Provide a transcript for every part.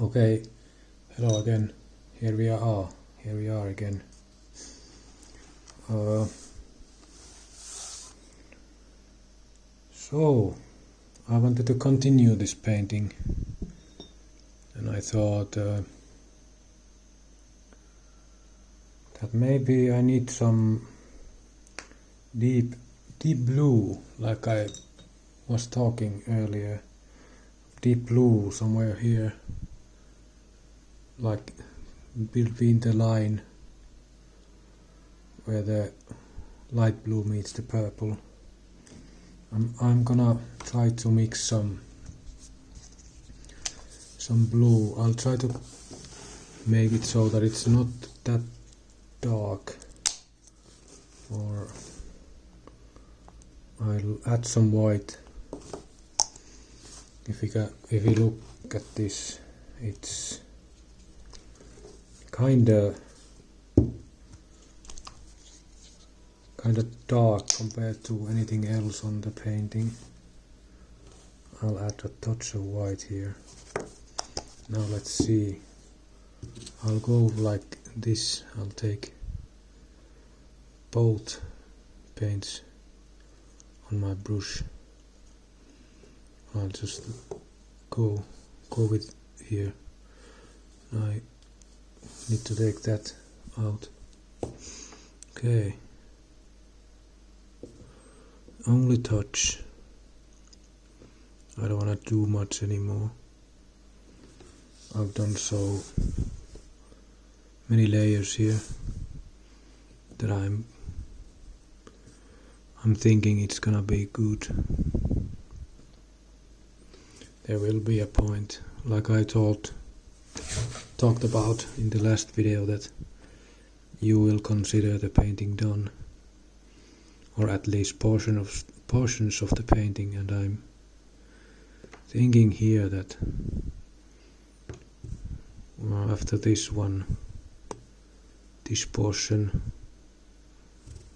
Okay, hello again. Here we are again. So I wanted to continue this painting, and I thought that maybe I need some deep blue, like I was talking earlier. Deep blue somewhere here, like between the line where the light blue meets the purple. I'm gonna try to mix some blue. I'll try to make it so that it's not that dark, or I'll add some white. If you look at this, it's kinda dark compared to anything else on the painting. I'll add a touch of white here. Now let's see. I'll go like this. I'll take both paints on my brush. I'll just go with here. I need to take that out. Okay. Only touch. I don't want to do much anymore. I've done so many layers here that I'm thinking it's gonna be good. There will be a point, like I talked about in the last video, that you will consider the painting done, or at least portions of the painting, and I'm thinking here that after this one, this portion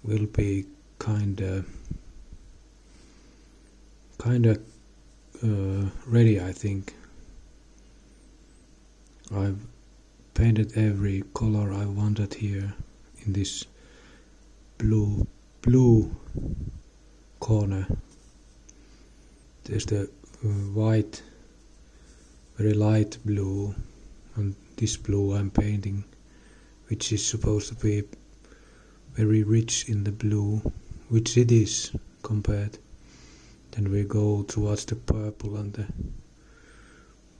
will be kinda ready, I think. I've painted every color I wanted here in this blue corner. There's the white, very light blue, and this blue I'm painting, which is supposed to be very rich in the blue, which it is compared. Then we go towards the purple and the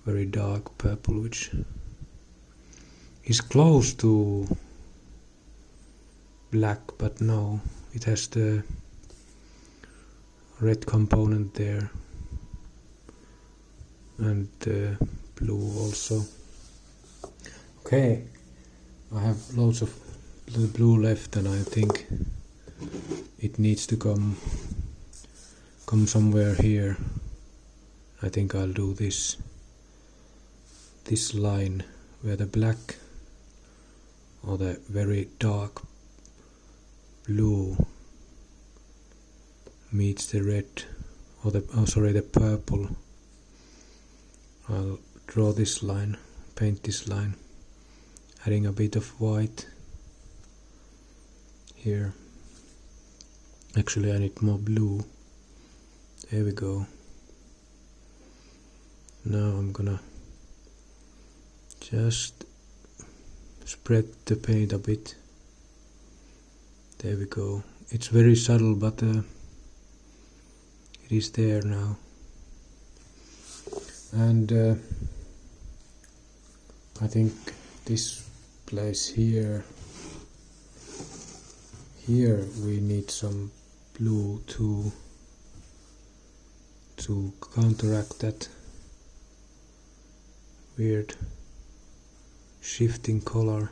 very dark purple, which is close to black, but no, it has the red component there, and blue also. Okay, I have loads of blue left, and I think it needs to come somewhere here. I think I'll do this line where the black or the very dark blue meets the red, or the purple. I'll draw this line, paint this line, adding a bit of white here. Actually, I need more blue. There we go. Now I'm gonna just spread the paint a bit. There we go. It's very subtle, but it is there now. And I think this place here we need some blue to counteract that weird shifting color.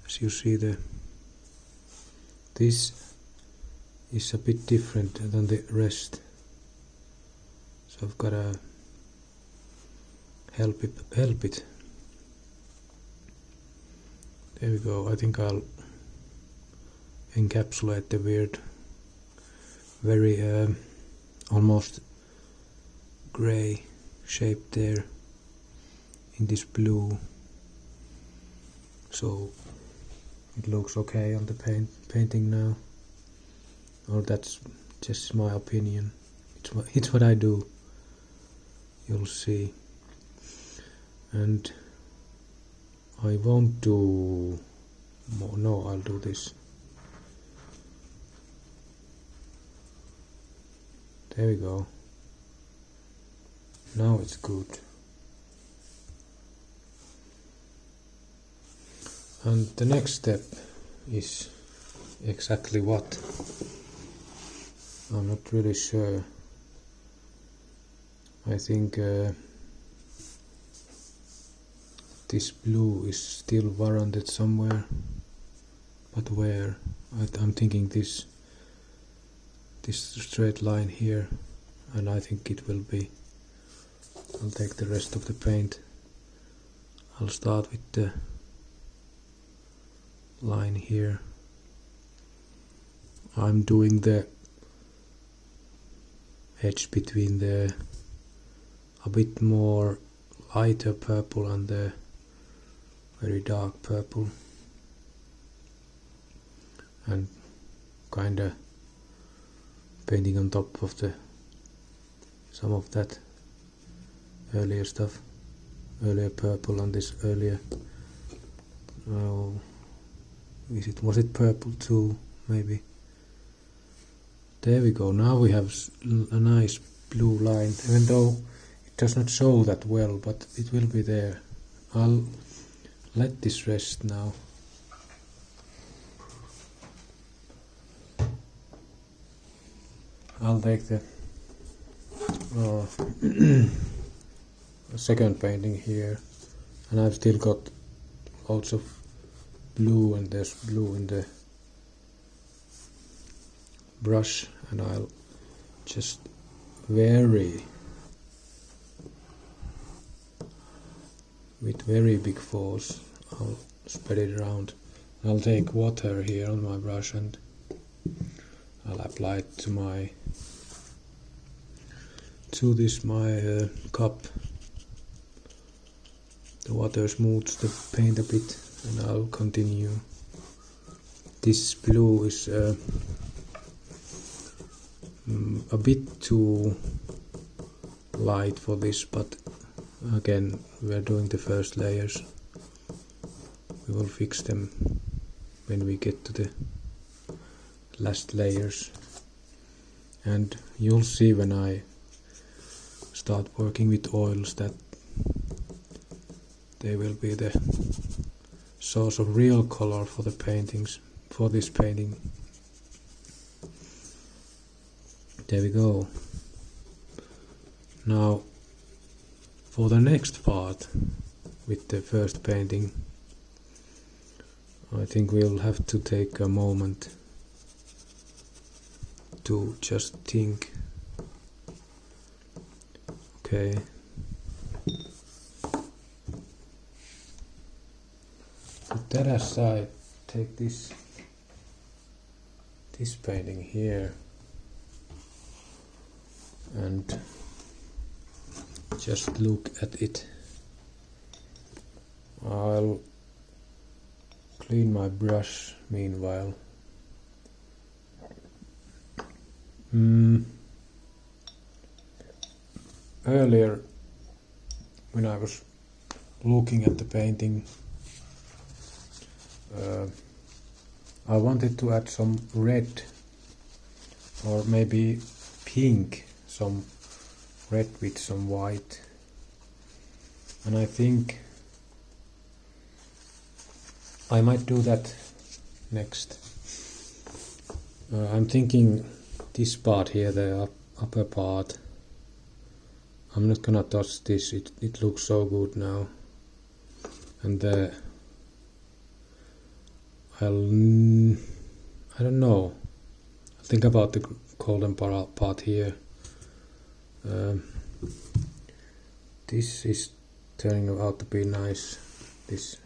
As you see, this is a bit different than the rest, so I've gotta help it. There we go. I think I'll encapsulate the weird, very almost gray shape there. in this blue, so it looks okay on the painting now. Or that's just my opinion. It's what I do. You'll see. And I won't do more. No, I'll do this. There we go. Now it's good. And the next step is exactly what? I'm not really sure. I think this blue is still warranted somewhere, but where? I'm thinking this straight line here, and I think it will be. I'll take the rest of the paint. I'll start with the line here. I'm doing the edge between the a bit more lighter purple and the very dark purple, and kinda painting on top of the some of that earlier stuff, earlier purple on this earlier. Was it purple too? Maybe. There we go. Now we have a nice blue line, even though it does not show that well, but it will be there. I'll let this rest now. I'll take the second painting here, and I've still got lots of blue, and there's blue in the brush, and I'll just vary with very big force. I'll spread it around. I'll take water here on my brush and I'll apply it to my cup. The water smooths the paint a bit, and I'll continue. This blue is a bit too light for this, but again, we're doing the first layers. We will fix them when we get to the last layers, and you'll see when I start working with oils that they will be the source of real color for the paintings, for this painting. There we go. Now for the next part with the first painting, I think we'll have to take a moment to just think. Okay. Put that aside. Take this painting here and just look at it. I'll clean my brush meanwhile. Earlier, when I was looking at the painting, I wanted to add some red or maybe pink, some red with some white, and I think I might do that next. I'm thinking this part here, the upper part, I'm not gonna touch this, it looks so good now, and I don't know, I'll think about the golden part here. This is turning out to be nice, this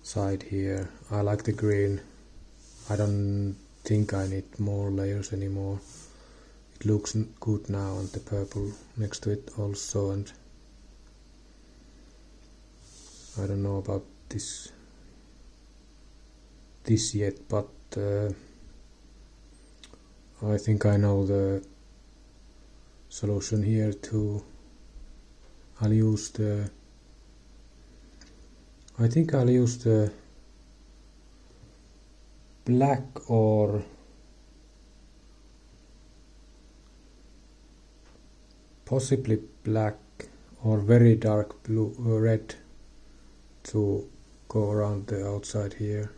side here. I like the green. I don't think I need more layers anymore. It looks good now, and the purple next to it also, and I don't know about this yet, but I think I know the solution here too. I think I'll use the black or possibly black or very dark blue red to go around the outside here,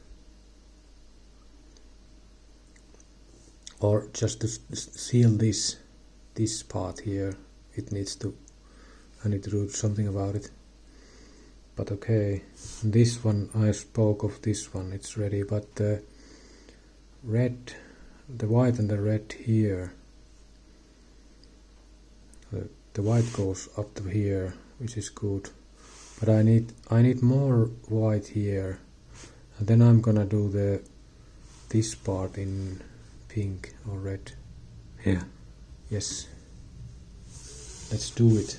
or just to seal this part here. I need to do something about it. But okay, this one, I spoke of this one, it's ready, but the white and the red here, the white goes up to here, which is good, but I need more white here, and then I'm gonna do this part in pink or red. Yeah, yes, let's do it.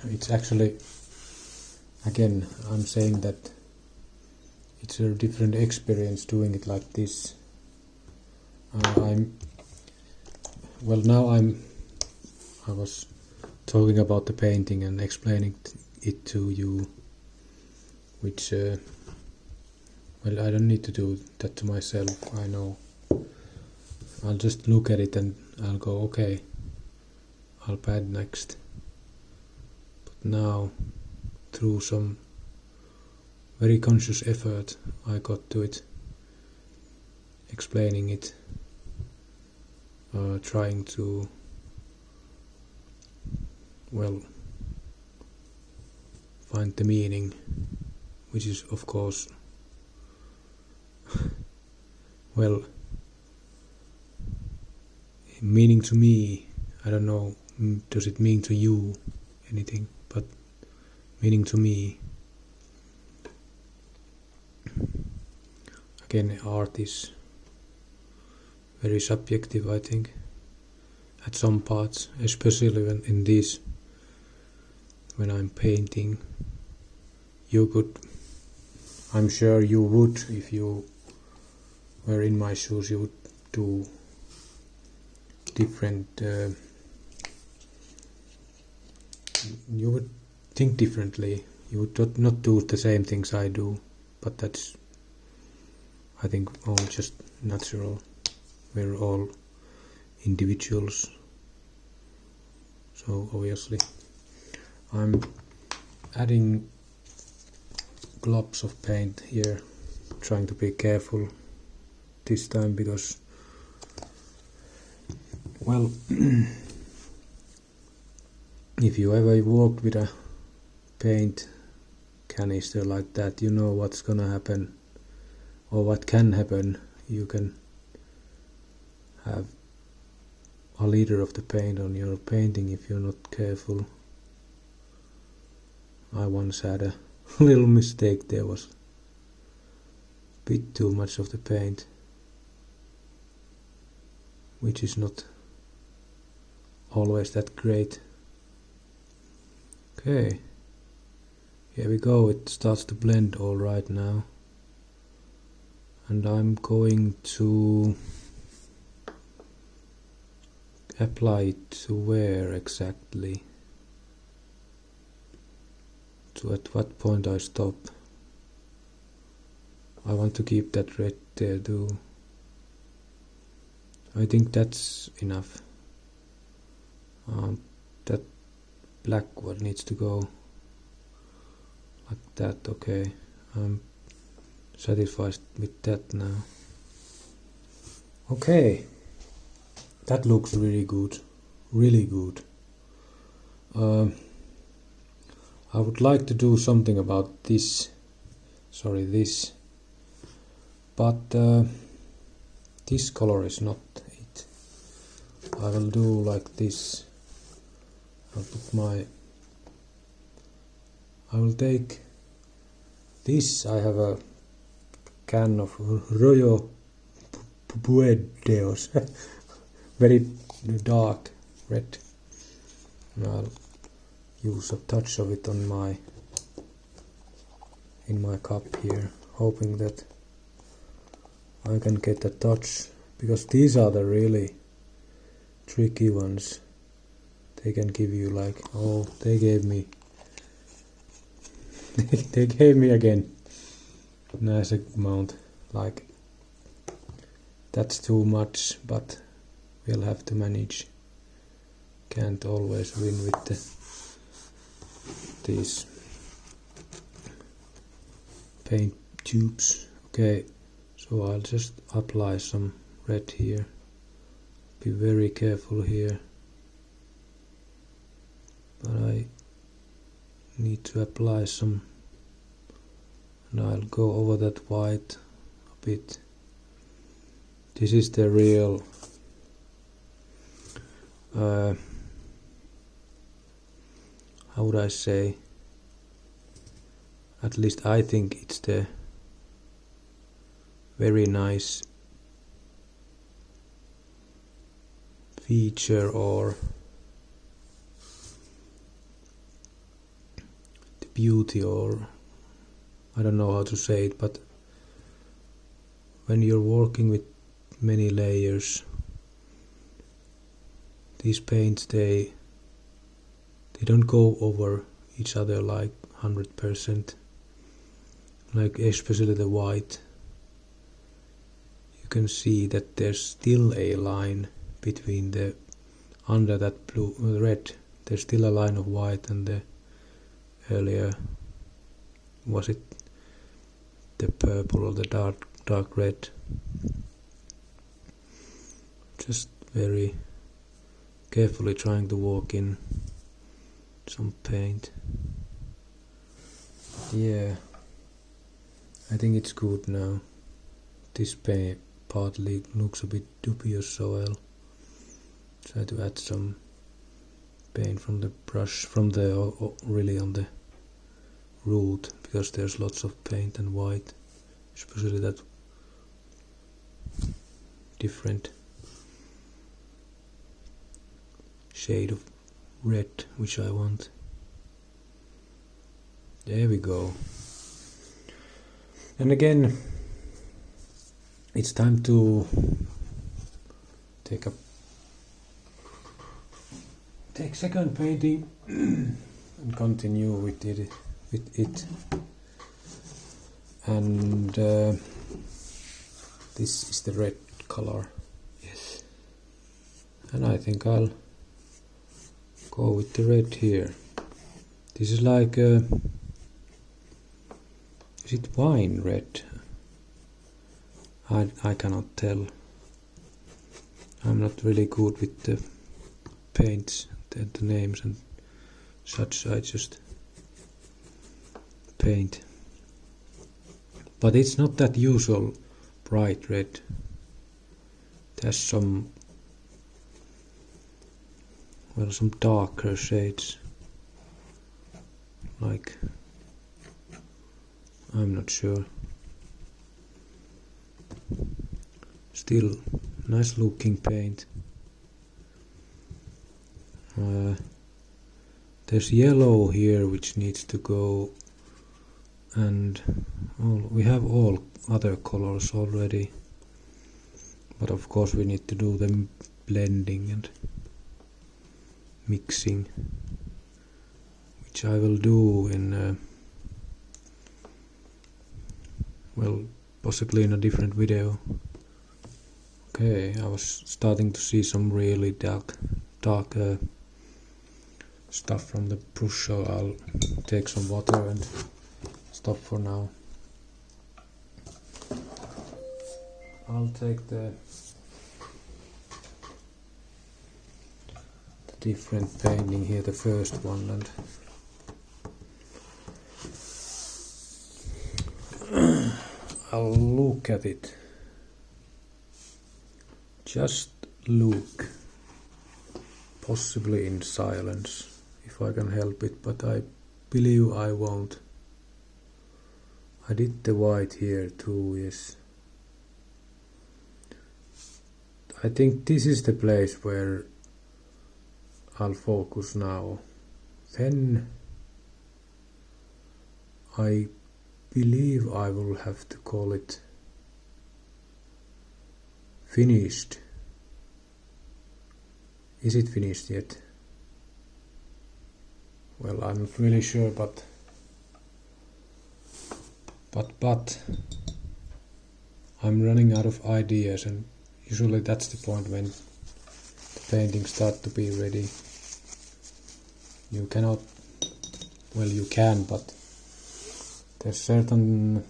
It's actually, again, I'm saying that it's a different experience doing it like this. I was talking about the painting and explaining it to you, which I don't need to do that to myself, I know. I'll just look at it and I'll go, okay, I'll pad next. But now, through some very conscious effort, I got to it, explaining it, trying to, find the meaning, which is of course, meaning to me, I don't know, does it mean to you anything, but meaning to me. Again, art is very subjective, I think, at some parts, especially when in this, when I'm painting. I'm sure you would, if you were in my shoes, you would do different, you would think differently, you would not do the same things I do, but that's, I think, all just natural. We're all individuals, so obviously I'm adding globs of paint here, trying to be careful this time because, if you ever walked with a paint canister like that, you know what's gonna happen, or what can happen. You can have a liter of the paint on your painting if you're not careful. I once had a little mistake, there was a bit too much of the paint, which is not always that great. Okay, here we go, it starts to blend all right now, and I'm going to apply it to where exactly, to at what point I stop. I want to keep that red there too. I think that's enough. That black one needs to go like that. Okay, I'm satisfied with that now. Okay, that looks really good, really good. I would like to do something about this, but this color is not it. I will do like this. I will take this. I have a can of Royo Puedeos, very dark red. And I'll use a touch of it on in my cup here, hoping that I can get a touch, because these are the really tricky ones. They can give you like, oh, they gave me they gave me again nice amount, like that's too much, but we'll have to manage. Can't always win with these paint tubes. Okay, so I'll just apply some red here. Be very careful here, but I need to apply some, and I'll go over that white a bit. This is the real how would I say, at least I think it's the very nice feature, or the beauty, or I don't know how to say it, but when you're working with many layers, these paints, they don't go over each other like 100%, like especially the white. You can see that there's still a line between the, under that blue red, there's still a line of white, and the earlier, was it the purple or the dark red? Just very carefully trying to walk in some paint. Yeah, I think it's good now. This paint partly looks a bit dubious, so I'll try to add some paint from the brush, from the really on the root, because there's lots of paint and white, especially that different shade of red which I want. There we go. And again, it's time to take second painting and continue with it. And this is the red color. Yes. And I think I'll go with the red here. This is like is it wine red? I cannot tell. I'm not really good with the paints, the names and such. I just paint. But it's not that usual bright red. There's some darker shades, like, I'm not sure. Still nice looking paint. There's yellow here which needs to go, and we have all other colors already, but of course we need to do the blending and mixing, which I will do in well, possibly in a different video. Okay, I was starting to see some really dark stuff from the brush, so I'll take some water and stop for now. I'll take the different painting here, the first one, and I'll look at it. Just look, possibly in silence, if I can help it, but I believe I won't. I did the white here too, yes. I think this is the place where I'll focus now then I believe I will have to call it finished. Is it finished yet? Well, I'm not really sure, but I'm running out of ideas, and usually that's the point when the paintings start to be ready. You cannot, well, you can, but there's certain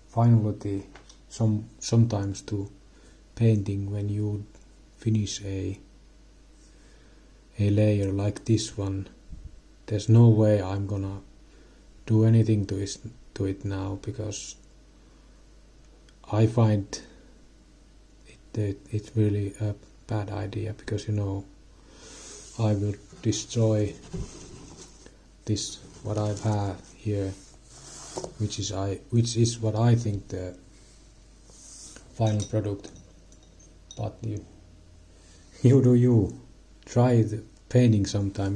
finality sometimes to painting when you finish a layer like this one. There's no way I'm gonna do anything to it now, because I find it's really a bad idea, because I will destroy this what I have here, which is what I think the final product. But you try the painting sometime,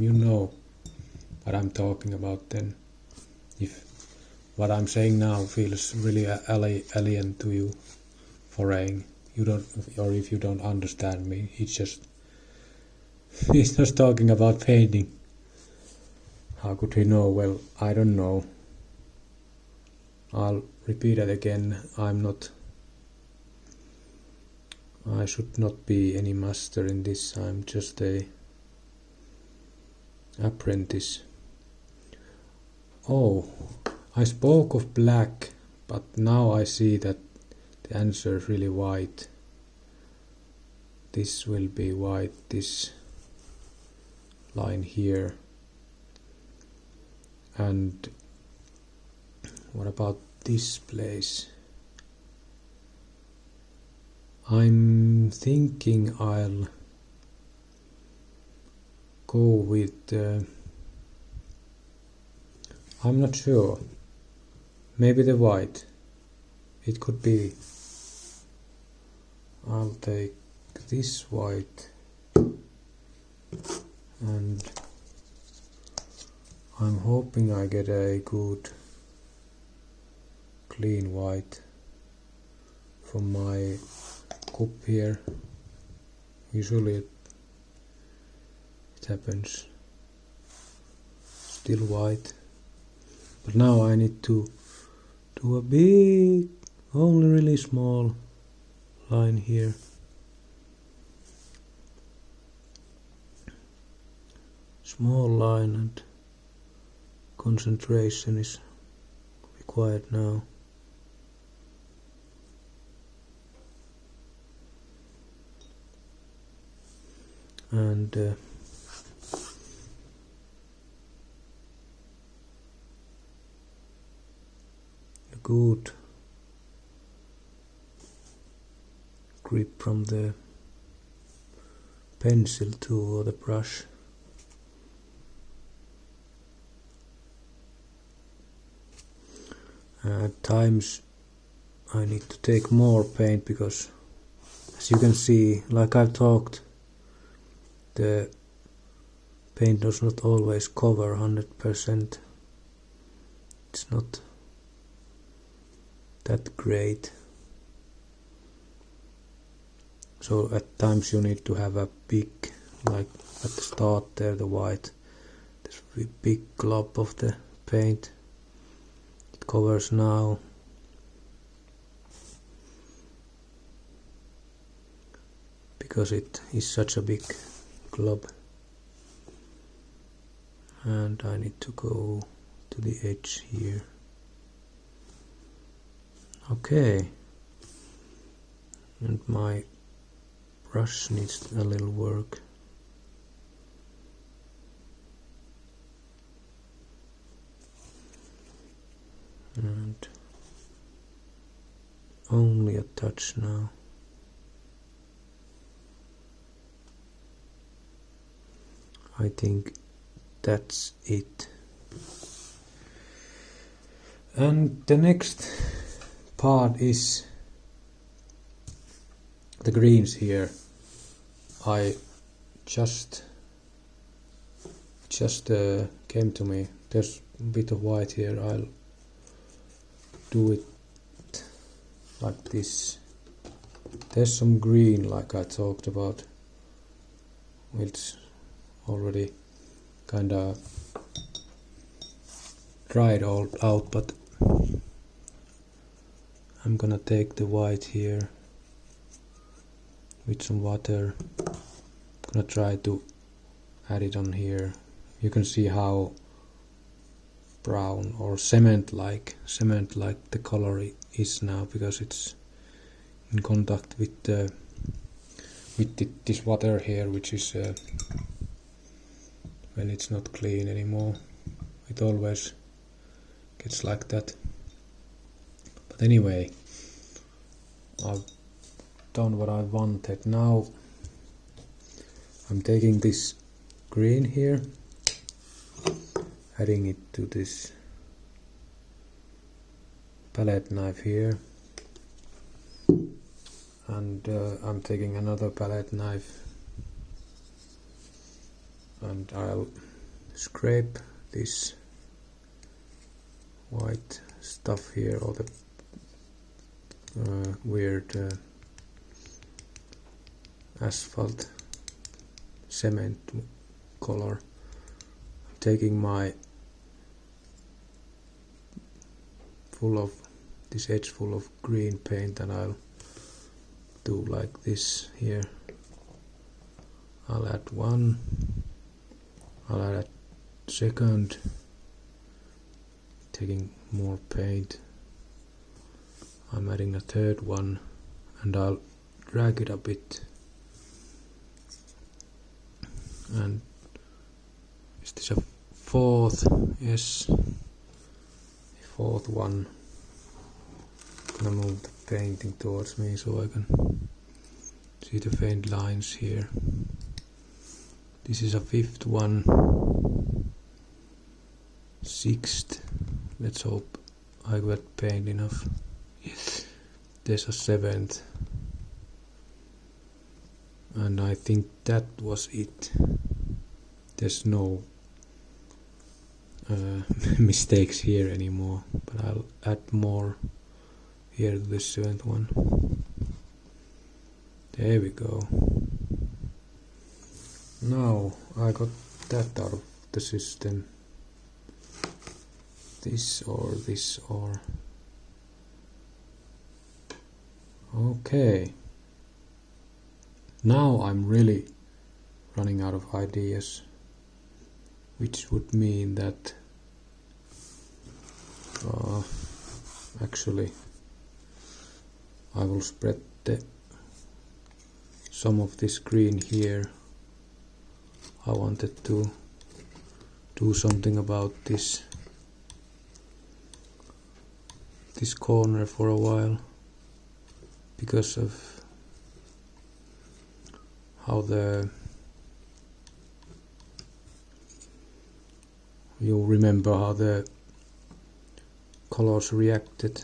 what I'm talking about. Then if what I'm saying now feels really alien to you, foreign, if you don't understand me, it's just talking about painting. How could he know? Well, I don't know. I'll repeat it again. I should not be any master in this. I'm just a apprentice. Oh, I spoke of black, but now I see that the answer is really white. This will be white, this line here. And what about this place? I'm thinking I'll go with I'm not sure. Maybe the white. It could be. I'll take this white, and I'm hoping I get a good clean white from my cup here. Usually it happens still white, but now I need to do a big, only really small line here. Small line, and concentration is required now. And a good grip from the pencil too, or the brush. At times I need to take more paint, because as you can see, like I've talked, the paint does not always cover 100%. It's not that great. So at times you need to have a big, like at the start there, the white, this big glob of the paint. It covers now. Because it is such a big glob. And I need to go to the edge here. Okay. And my brush needs a little work. And only a touch now. I think that's it. And the next part is the greens here. I just just came to me. There's a bit of white here. I'll do it like this. There's some green, like I talked about, which already kinda dried all out, but I'm gonna take the white here with some water. Gonna try to add it on here. You can see how brown or cement-like the color is now, because it's in contact with this water here, which is when it's not clean anymore. It always gets like that. But anyway, I've done what I wanted. Now I'm taking this green here, adding it to this palette knife here, and I'm taking another palette knife and I'll scrape this white stuff here, all the weird asphalt cement color. I'm taking my this edge full of green paint, and I'll do like this here. I'll add one, I'll add a second, taking more paint. I'm adding a third one, and I'll drag it a bit. And is this a fourth? Yes, a fourth one. I'm gonna move the painting towards me so I can see the faint lines here. This is a fifth one. Sixth. Let's hope I got paint enough. Yes. There's a seventh. And I think that was it. There's no mistakes here anymore, but I'll add more here to the seventh one. There we go. Now I got that out of the system. This or okay. Now I'm really running out of ideas, which would mean that actually I will spread some of this green here. I wanted to do something about this corner for a while, because of how you remember how the colors reacted.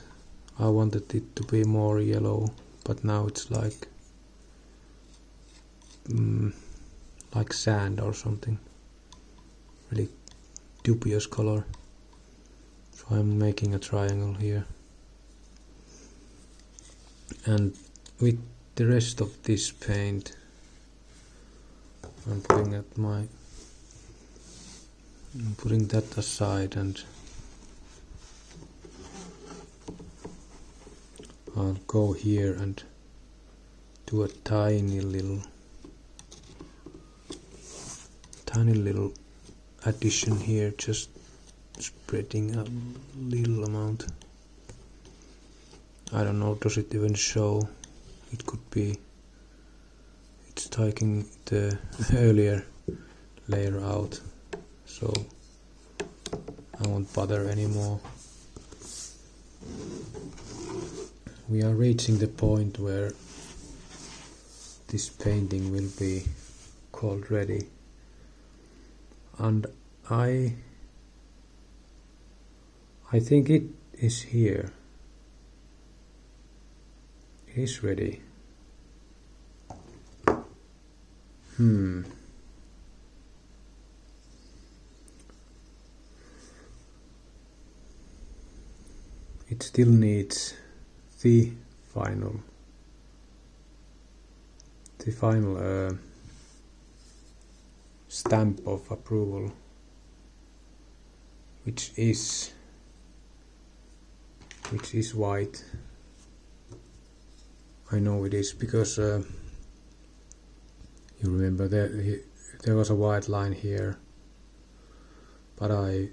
I wanted it to be more yellow, but now it's like sand or something, really dubious color. So I'm making a triangle here, and with the rest of this paint I'm putting that aside, and I'll go here and do a tiny little addition here, just spreading a little amount. I don't know, does it even show? It could be it's taking the earlier layer out, so I won't bother anymore. We are reaching the point where this painting will be called ready, and I think it is here. It is ready. it still needs the final stamp of approval, which is white. I know it is because you remember there was a white line here, but I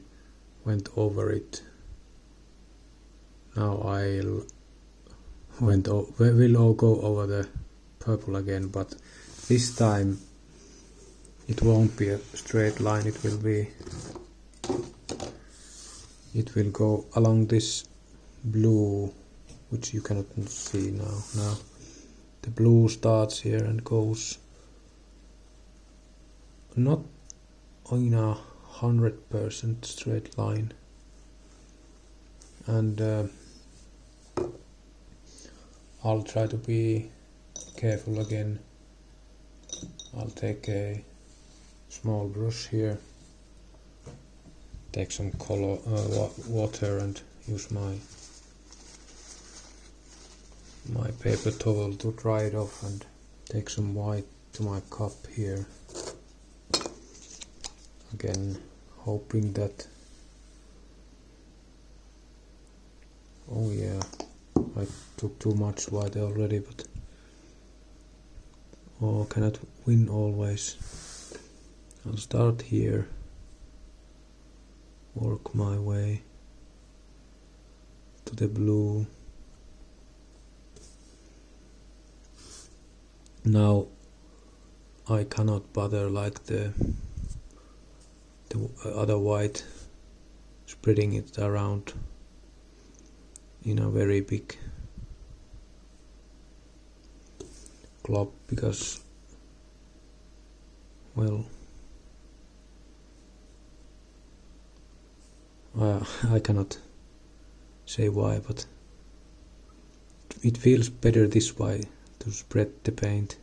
went over it. Now we'll all go over the purple again, but this time it won't be a straight line. It will go along this blue, which you cannot see now. The blue starts here and goes not in 100% straight line, and I'll try to be careful again. I'll take a small brush here, take some color water and use my paper towel to dry it off, and take some white to my cup here. Again, hoping that, oh yeah, I took too much white already, but cannot win always. I'll start here, work my way to the blue. Now I cannot bother like the other white, spreading it around in a very big glob, because, well, I cannot say why, but it feels better this way, to spread the paint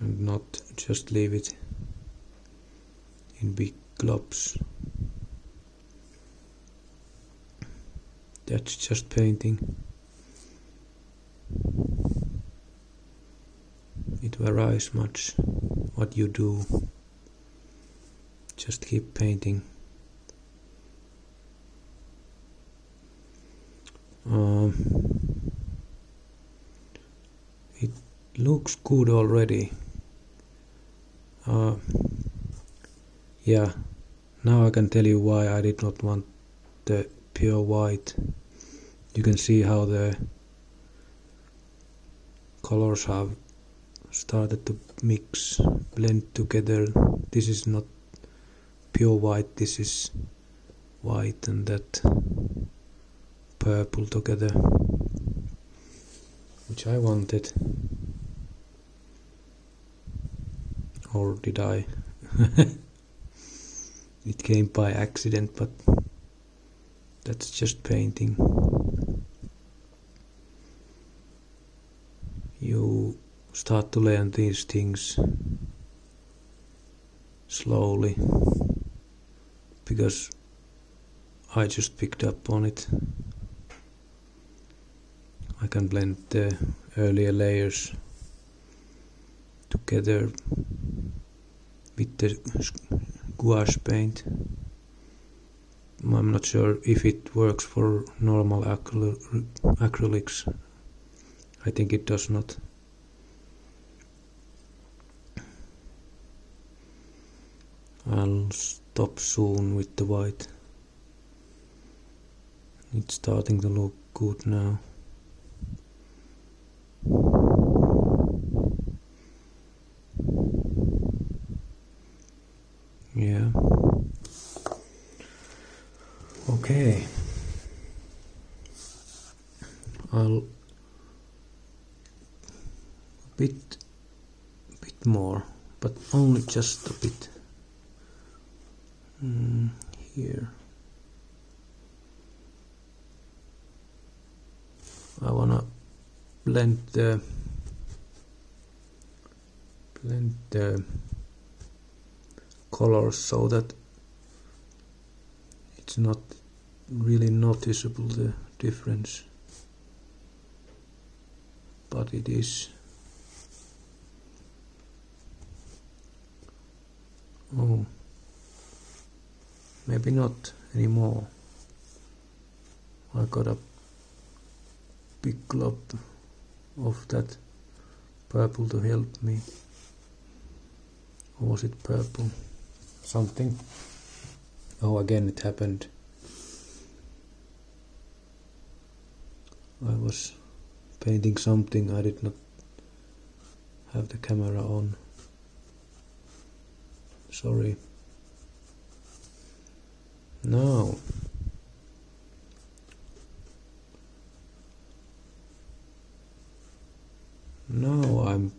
and not just leave it in big globs. That's just painting. It varies much what you do. Just keep painting. It looks good already. Yeah, now I can tell you why I did not want the pure white. You can see how the colors have started to mix, blend together. This is not pure white, this is white and that purple together, which I wanted. Or did I? It came by accident, but that's just painting. You start to learn these things slowly, because I just picked up on it. I can blend the earlier layers together with the gouache paint. I'm not sure if it works for normal acrylics. I think it does not. I'll stop soon with the white. It's starting to look good now. Yeah. Okay. I'll a bit more, but only just a bit. Here. I wanna blend the colors so that it's not really noticeable, the difference, but it is. Oh, maybe not anymore. I got a big glob of that purple to help me. Or was it purple? Something. Oh, again it happened. I was painting something, I did not have the camera on. Sorry. Now I'm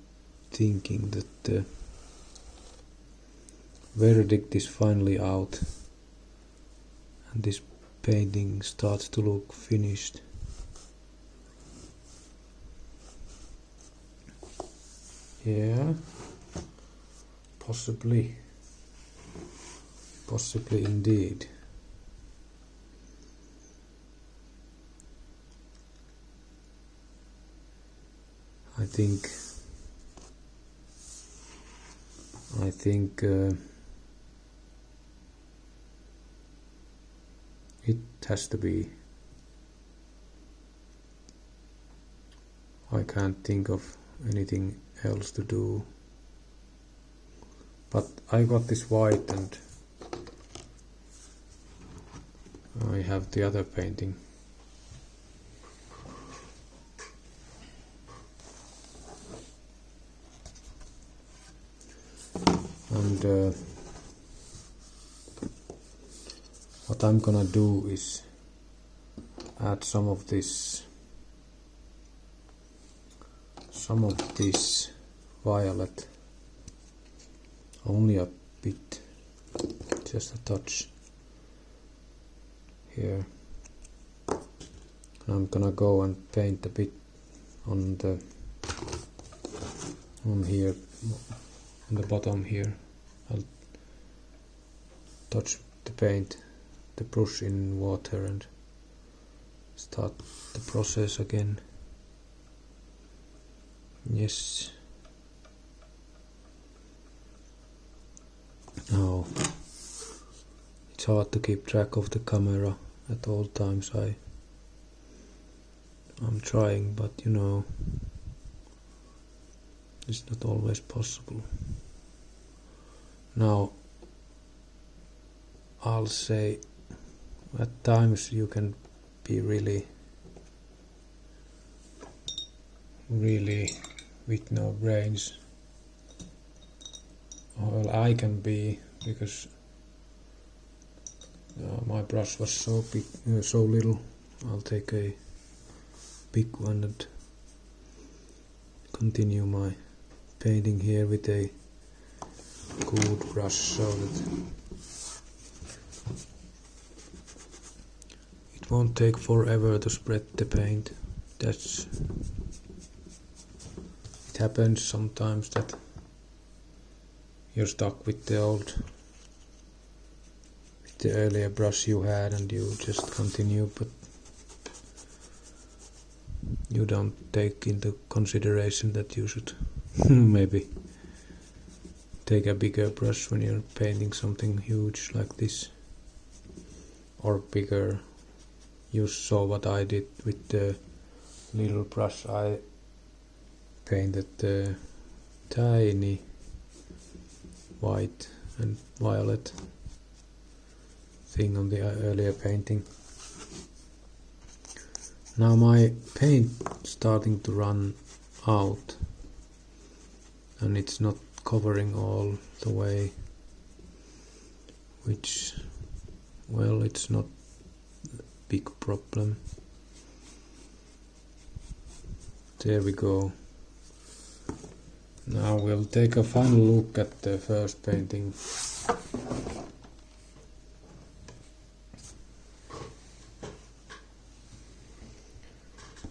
thinking that the verdict is finally out and this painting starts to look finished. Yeah, possibly indeed. I think it has to be. I can't think of anything else to do. But I got this white and I have the other painting. And what I'm gonna do is add some of this violet, only a bit, just a touch here. And I'm gonna go and paint a bit on here, on the bottom here. I'll touch the brush in water and start the process again. Yes. Now it's hard to keep track of the camera at all times. I'm trying, but you know, it's not always possible. Now I'll say at times you can be really with no brains. Well, I can be, because my brush was so big, so little. I'll take a big one and continue my painting here with a good brush so that it won't take forever to spread the paint. It happens sometimes that you're stuck with the earlier brush you had and you just continue, but you don't take into consideration that you should maybe take a bigger brush when you're painting something huge like this, or bigger. You saw what I did with the little brush. I painted the tiny white and violet thing on the earlier painting. Now my paint starting to run out and it's not covering all the way, which, well, it's not a big problem. There we go. Now we'll take a final look at the first painting.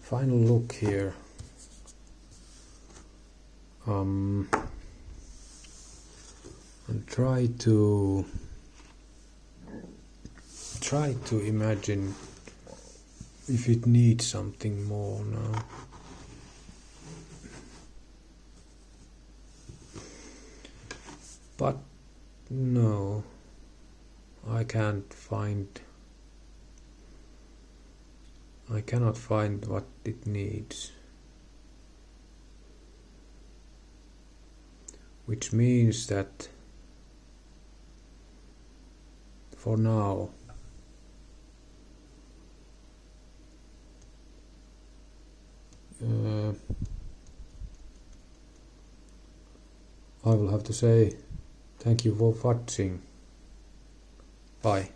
Final look here. And try try to imagine if it needs something more now. But no, I cannot find what it needs. Which means that for now I will have to say thank you for watching. Bye.